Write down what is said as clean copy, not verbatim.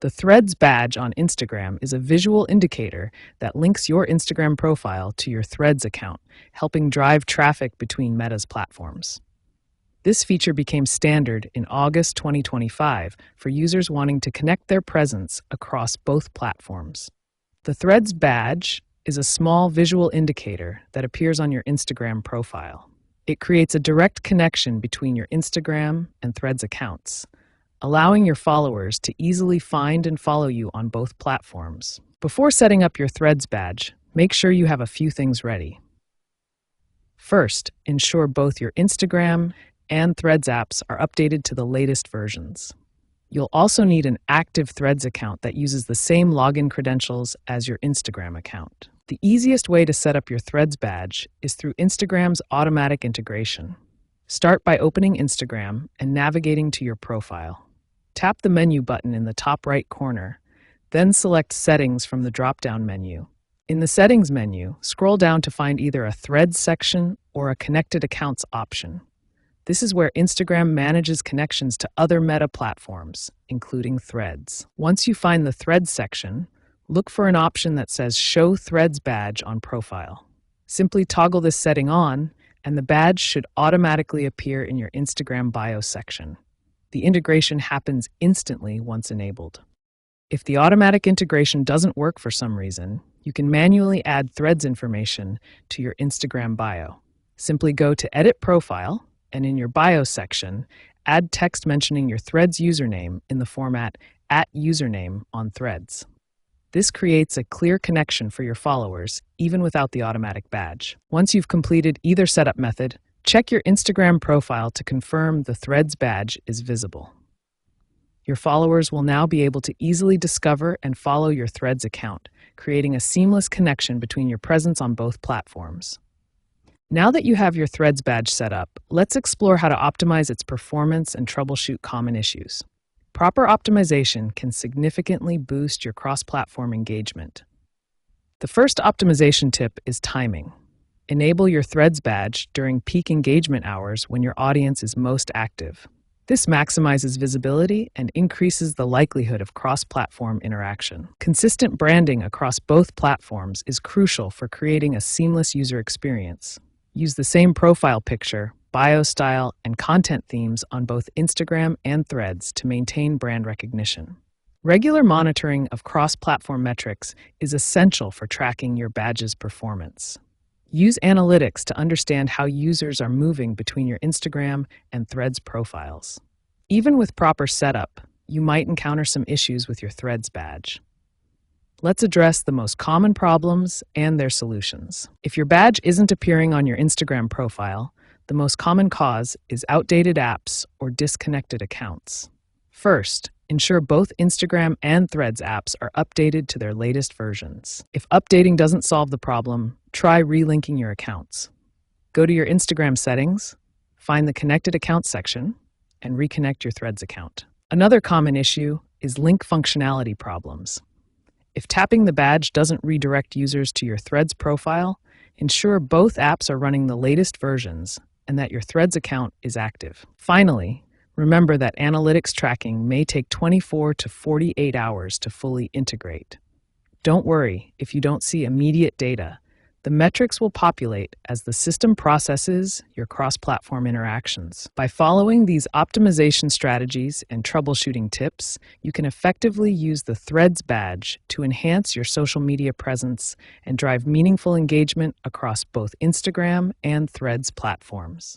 The Threads badge on Instagram is a visual indicator that links your Instagram profile to your Threads account, helping drive traffic between Meta's platforms. This feature became standard in August 2025 for users wanting to connect their presence across both platforms. The Threads badge is a small visual indicator that appears on your Instagram profile. It creates a direct connection between your Instagram and Threads accounts, allowing your followers to easily find and follow you on both platforms. Before setting up your Threads badge, make sure you have a few things ready. First, ensure both your Instagram and Threads apps are updated to the latest versions. You'll also need an active Threads account that uses the same login credentials as your Instagram account. The easiest way to set up your Threads badge is through Instagram's automatic integration. Start by opening Instagram and navigating to your profile. Tap the menu button in the top right corner, then select Settings from the drop-down menu. In the Settings menu, scroll down to find either a Threads section or a Connected Accounts option. This is where Instagram manages connections to other Meta platforms, including Threads. Once you find the Threads section, look for an option that says Show Threads Badge on Profile. Simply toggle this setting on, and the badge should automatically appear in your Instagram bio section. The integration happens instantly once enabled. If the automatic integration doesn't work for some reason, you can manually add Threads information to your Instagram bio. Simply go to Edit Profile, and in your bio section, add text mentioning your Threads username in the format @username on Threads. This creates a clear connection for your followers, even without the automatic badge. Once you've completed either setup method, check your Instagram profile to confirm the Threads badge is visible. Your followers will now be able to easily discover and follow your Threads account, creating a seamless connection between your presence on both platforms. Now that you have your Threads badge set up, let's explore how to optimize its performance and troubleshoot common issues. Proper optimization can significantly boost your cross-platform engagement. The first optimization tip is timing. Enable your Threads badge during peak engagement hours when your audience is most active. This maximizes visibility and increases the likelihood of cross-platform interaction. Consistent branding across both platforms is crucial for creating a seamless user experience. Use the same profile picture, bio style, and content themes on both Instagram and Threads to maintain brand recognition. Regular monitoring of cross-platform metrics is essential for tracking your badge's performance. Use analytics to understand how users are moving between your Instagram and Threads profiles. Even with proper setup, you might encounter some issues with your Threads badge. Let's address the most common problems and their solutions. If your badge isn't appearing on your Instagram profile, the most common cause is outdated apps or disconnected accounts. First, ensure both Instagram and Threads apps are updated to their latest versions. If updating doesn't solve the problem, try relinking your accounts. Go to your Instagram settings, find the Connected Accounts section, and reconnect your Threads account. Another common issue is link functionality problems. If tapping the badge doesn't redirect users to your Threads profile, ensure both apps are running the latest versions and that your Threads account is active. Finally, remember that analytics tracking may take 24 to 48 hours to fully integrate. Don't worry if you don't see immediate data. The metrics will populate as the system processes your cross-platform interactions. By following these optimization strategies and troubleshooting tips, you can effectively use the Threads badge to enhance your social media presence and drive meaningful engagement across both Instagram and Threads platforms.